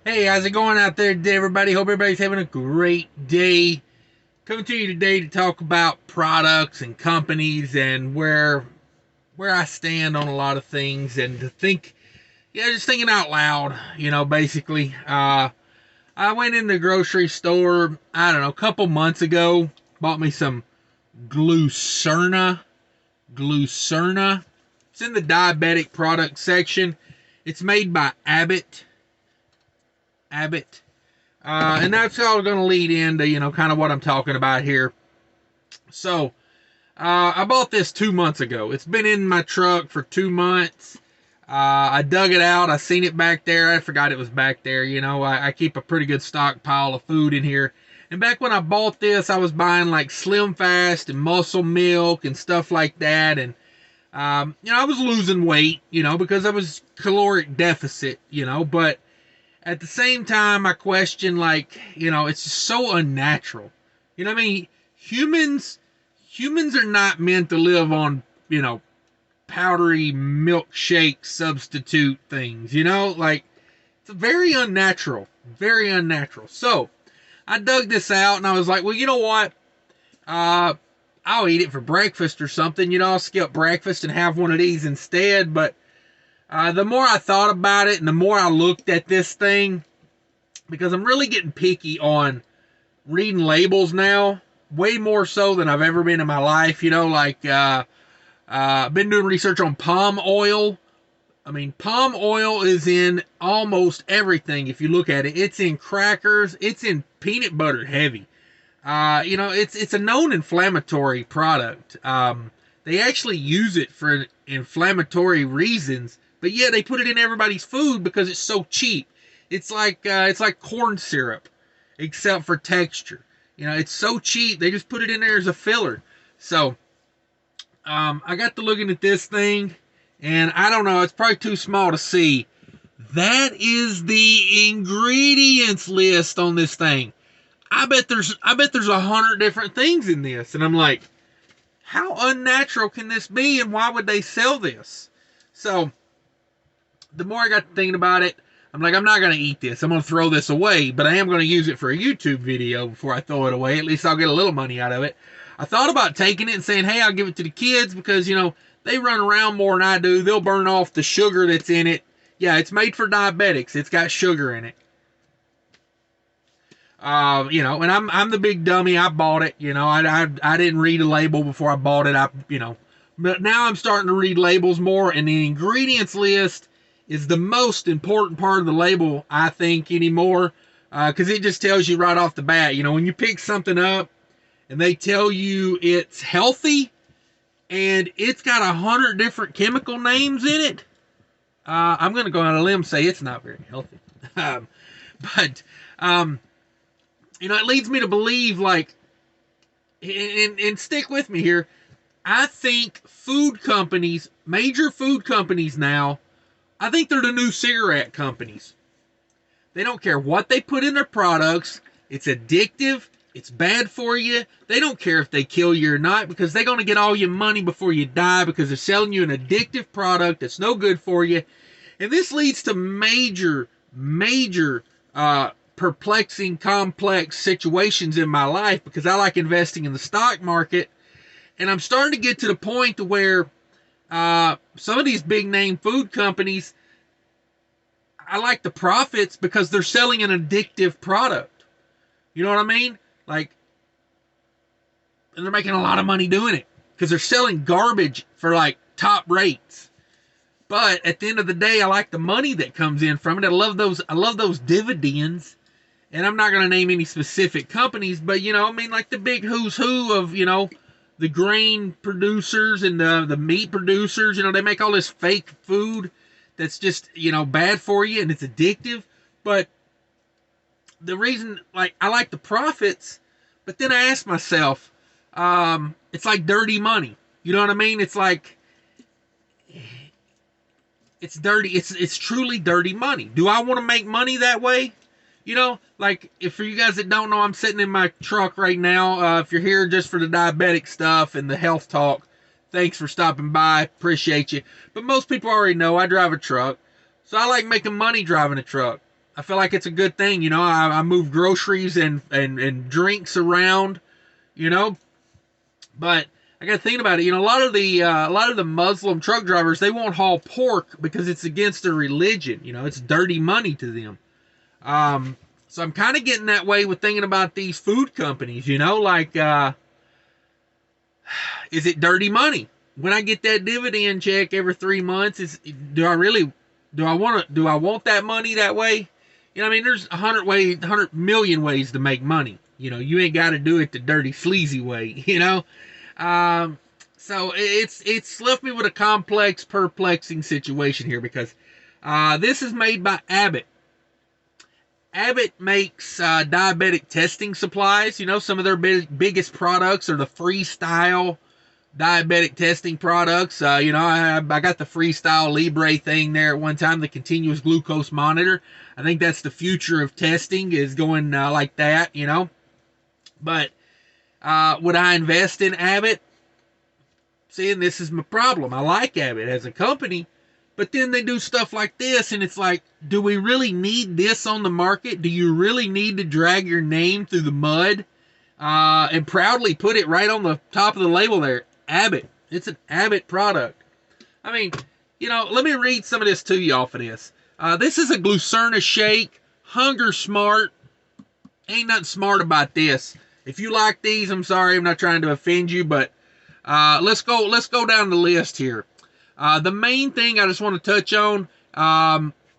Hey, how's it going out there today, everybody? Hope everybody's having a great day. Coming to you today to talk about products and companies and where I stand on a lot of things and to think, just thinking out loud, basically. I went in the grocery store, I don't know, a couple months ago, bought me some Glucerna. Glucerna. It's in the diabetic product section. It's made by Abbott. Abbott. And that's all going to lead into, kind of what I'm talking about here. So, I bought this 2 months ago. It's been in my truck for 2 months. I dug it out. I seen it back there. I forgot it was back there. I keep a pretty good stockpile of food in here. And back when I bought this, I was buying like Slim Fast and Muscle Milk and stuff like that. And, I was losing weight, because I was caloric deficit, but at the same time, I question, like, it's just so unnatural. You know what I mean? Humans are not meant to live on, powdery milkshake substitute things, like, it's very unnatural. Very unnatural. So, I dug this out and I was like, well, you know what? I'll eat it for breakfast or something. I'll skip breakfast and have one of these instead, but the more I thought about it and the more I looked at this thing, because I'm really getting picky on reading labels now, way more so than I've ever been in my life. I've been doing research on palm oil. I mean, palm oil is in almost everything if you look at it. It's in crackers. It's in peanut butter heavy. It's a known inflammatory product. They actually use it for inflammatory reasons, but yeah, they put it in everybody's food because it's so cheap. It's like corn syrup, except for texture. It's so cheap they just put it in there as a filler. So, I got to looking at this thing, and I don't know. It's probably too small to see. That is the ingredients list on this thing. I bet there's 100 different things in this, and I'm like, how unnatural can this be, and why would they sell this? So, the more I got thinking about it, I'm like, I'm not going to eat this. I'm going to throw this away, but I am going to use it for a YouTube video before I throw it away. At least I'll get a little money out of it. I thought about taking it and saying, hey, I'll give it to the kids because, they run around more than I do. They'll burn off the sugar that's in it. Yeah, it's made for diabetics. It's got sugar in it. And I'm the big dummy. I bought it. I didn't read a label before I bought it. But now I'm starting to read labels more, and the ingredients list is the most important part of the label, I think, anymore, because it just tells you right off the bat. When you pick something up and they tell you it's healthy and it's got 100 different chemical names in it, I'm going to go on a limb and say it's not very healthy. But it leads me to believe, like, and stick with me here, I think food companies, major food companies now, I think they're the new cigarette companies. They don't care what they put in their products. It's addictive. It's bad for you. They don't care if they kill you or not because they're going to get all your money before you die because they're selling you an addictive product that's no good for you. And this leads to major, perplexing, complex situations in my life because I like investing in the stock market. And I'm starting to get to the point to where some of these big name food companies, I like the profits because they're selling an addictive product. You know what I mean? Like, and they're making a lot of money doing it because they're selling garbage for like top rates. But at the end of the day, I like the money that comes in from it. I love those dividends. And I'm not going to name any specific companies, but like the big who's who of, the grain producers and the meat producers, they make all this fake food that's just, bad for you and it's addictive. But the reason, like, I like the profits, but then I ask myself, it's like dirty money. You know what I mean? It's like, it's dirty. It's truly dirty money. Do I want to make money that way? Like, if for you guys that don't know, I'm sitting in my truck right now. If you're here just for the diabetic stuff and the health talk, thanks for stopping by. Appreciate you. But most people already know I drive a truck. So I like making money driving a truck. I feel like it's a good thing. You know, I move groceries and drinks around. You know, but I got to think about it. You know, a lot of the Muslim truck drivers, they won't haul pork because it's against their religion. You know, it's dirty money to them. So I'm kind of getting that way with thinking about these food companies. You know, like is it dirty money? When I get that dividend check every 3 months, do I want that money that way? You know, I mean, there's 100 million ways to make money. You know, you ain't got to do it the dirty, sleazy way. You know, so it's left me with a complex, perplexing situation here because this is made by Abbott. Abbott makes diabetic testing supplies. You know, some of their biggest products are the Freestyle diabetic testing products. You know, I got the Freestyle Libre thing there at one time, the continuous glucose monitor. I think that's the future of testing, is going like that, you know. But would I invest in Abbott? See, and this is my problem. I like Abbott as a company, but then they do stuff like this, and it's like, do we really need this on the market? Do you really need to drag your name through the mud and proudly put it right on the top of the label there? Abbott. It's an Abbott product. I mean, you know, let me read some of this to you off of this. This is a Glucerna shake. Hunger smart. Ain't nothing smart about this. If you like these, I'm sorry, I'm not trying to offend you, but let's go down the list here. The main thing I just want to touch on,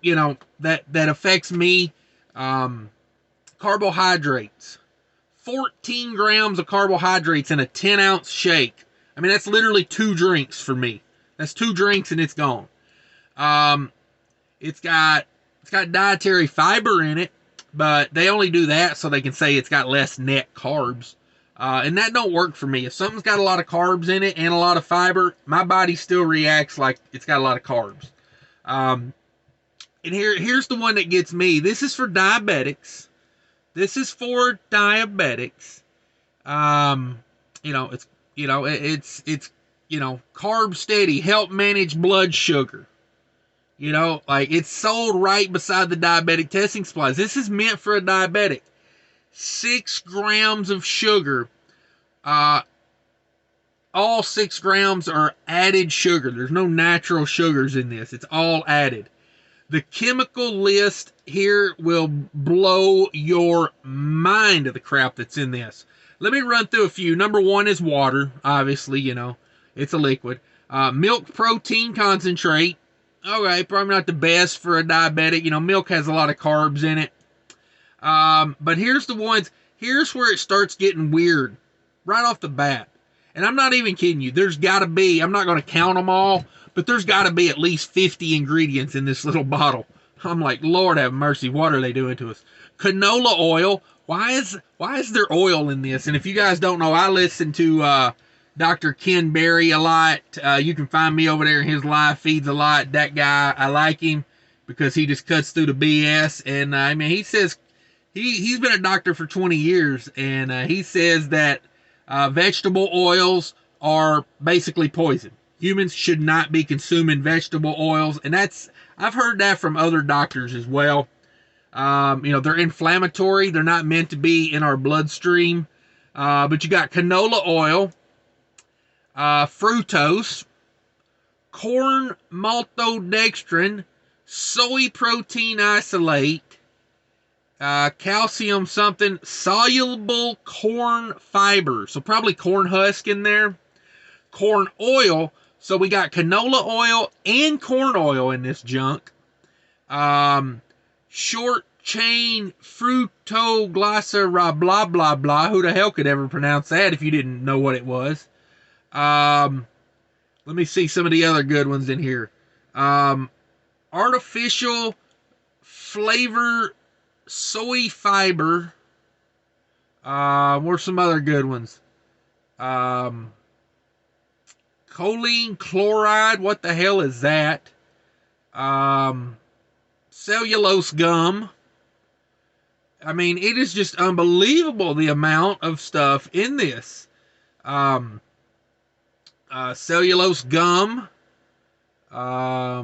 you know, that affects me, carbohydrates. 14 grams of carbohydrates in a 10-ounce shake. I mean, that's literally 2 drinks for me. That's 2 drinks and it's gone. It's got dietary fiber in it, but they only do that so they can say it's got less net carbs. And that don't work for me. If something's got a lot of carbs in it and a lot of fiber, my body still reacts like it's got a lot of carbs. And here's the one that gets me. This is for diabetics. This is for diabetics. You know, it's carb steady, help manage blood sugar. You know, like, it's sold right beside the diabetic testing supplies. This is meant for a diabetic. 6 grams of sugar. All 6 grams are added sugar. There's no natural sugars in this. It's all added. The chemical list here will blow your mind of the crap that's in this. Let me run through a few. Number 1 is water. Obviously, you know, it's a liquid. Milk protein concentrate. Okay, probably not the best for a diabetic. You know, milk has a lot of carbs in it. But here's the ones. Here's where it starts getting weird. Right off the bat. And I'm not even kidding you. There's got to be, I'm not going to count them all, but there's got to be at least 50 ingredients in this little bottle. I'm like, Lord have mercy, what are they doing to us? Canola oil. Why is there oil in this? And if you guys don't know, I listen to Dr. Ken Berry a lot. You can find me over there in his live feeds a lot. That guy, I like him because he just cuts through the BS. And I mean, he says he's been a doctor for 20 years, and he says that vegetable oils are basically poison. Humans should not be consuming vegetable oils, and I've heard that from other doctors as well. You know, they're inflammatory. They're not meant to be in our bloodstream. But you got canola oil, fructose, corn maltodextrin, soy protein isolate, calcium something, soluble corn fiber. So probably corn husk in there. Corn oil. So we got canola oil and corn oil in this junk. Short chain fructoglycerol, blah, blah, blah. Who the hell could ever pronounce that if you didn't know what it was? Let me see some of the other good ones in here. Artificial flavor soy fiber. Where's some other good ones? Choline chloride. What the hell is that? Cellulose gum. I mean, it is just unbelievable the amount of stuff in this. Cellulose gum. I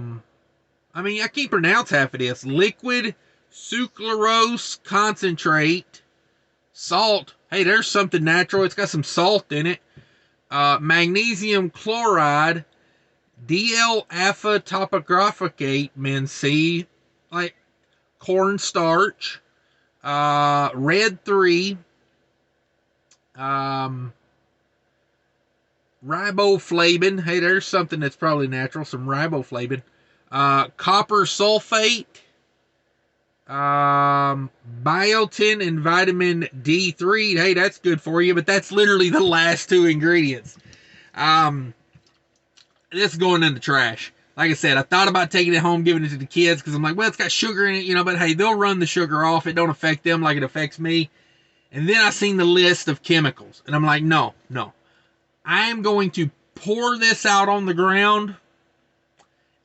mean, I can't pronounce half of this. Liquid sucralose concentrate, salt. Hey, there's something natural. It's got some salt in it. Magnesium chloride, DL-alpha topographic min C, like cornstarch, red 3, riboflavin. Hey, there's something that's probably natural, some riboflavin. Copper sulfate, biotin, and vitamin D3. Hey, that's good for you, but that's literally the last 2 ingredients. This is going in the trash. Like I said, I thought about taking it home, giving it to the kids, because I'm like, well, it's got sugar in it, but hey, they'll run the sugar off. It don't affect them like it affects me. And then I seen the list of chemicals, and I'm like, no. I am going to pour this out on the ground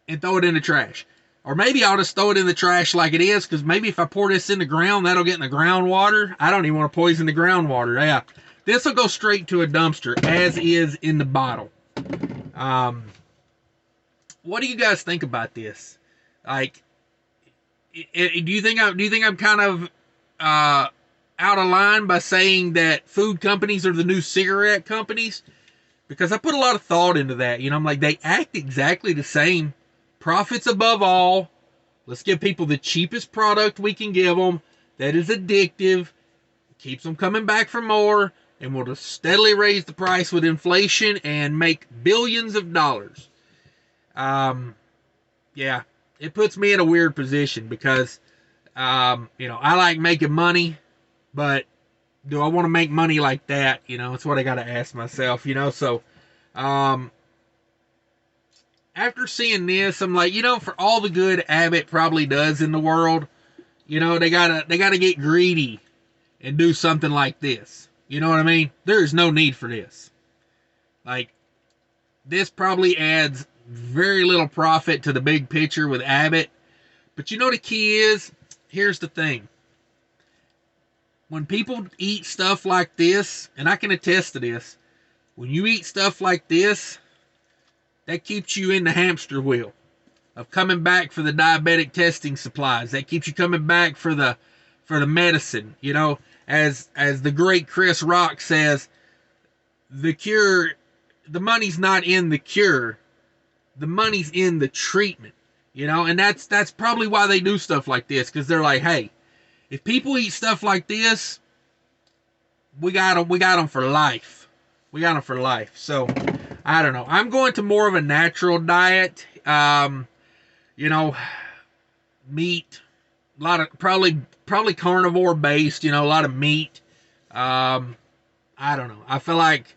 and throw it in the trash. Or maybe I'll just throw it in the trash like it is, because maybe if I pour this in the ground, that'll get in the groundwater. I don't even want to poison the groundwater. Yeah, this will go straight to a dumpster, as is in the bottle. What do you guys think about this? Like, do you think I'm kind of out of line by saying that food companies are the new cigarette companies? Because I put a lot of thought into that. I'm like, they act exactly the same. Profits above all. Let's give people the cheapest product we can give them that is addictive, keeps them coming back for more, and will just steadily raise the price with inflation and make billions of dollars. Yeah, it puts me in a weird position because, I like making money, but do I want to make money like that? It's what I got to ask myself, So, after seeing this, I'm like, for all the good Abbott probably does in the world, they gotta get greedy and do something like this. You know what I mean? There is no need for this. Like, this probably adds very little profit to the big picture with Abbott. But the key is, here's the thing. When people eat stuff like this, and I can attest to this, when you eat stuff like this, that keeps you in the hamster wheel of coming back for the diabetic testing supplies. That keeps you coming back for the medicine. As the great Chris Rock says, the money's not in the cure. The money's in the treatment. And that's probably why they do stuff like this, because they're like, hey, if people eat stuff like this, we got them for life. We got them for life. So, I don't know. I'm going to more of a natural diet. Meat, a lot of probably carnivore based. A lot of meat. I don't know. I feel like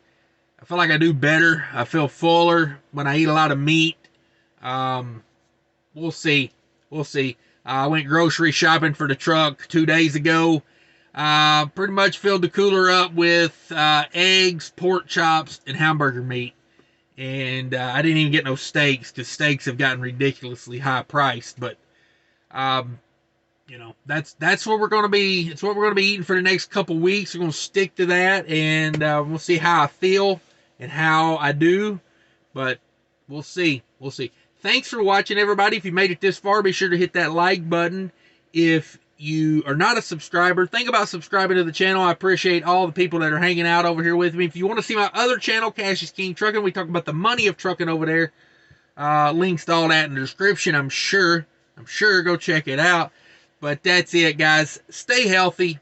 I do better. I feel fuller when I eat a lot of meat. We'll see. I went grocery shopping for the truck 2 days ago. Pretty much filled the cooler up with eggs, pork chops, and hamburger meat. And I didn't even get no steaks, because steaks have gotten ridiculously high priced. But that's what we're going to be. It's what we're going to be eating for the next couple weeks. We're going to stick to that, and we'll see how I feel and how I do. But we'll see. Thanks for watching, everybody. If you made it this far, be sure to hit that like button. If you are not a subscriber, think about subscribing to the channel. I appreciate all the people that are hanging out over here with me. If you want to see my other channel, Cash is King Trucking, we talk about the money of trucking over there. Links to all that in the description, I'm sure. Go check it out. But that's it, guys. Stay healthy.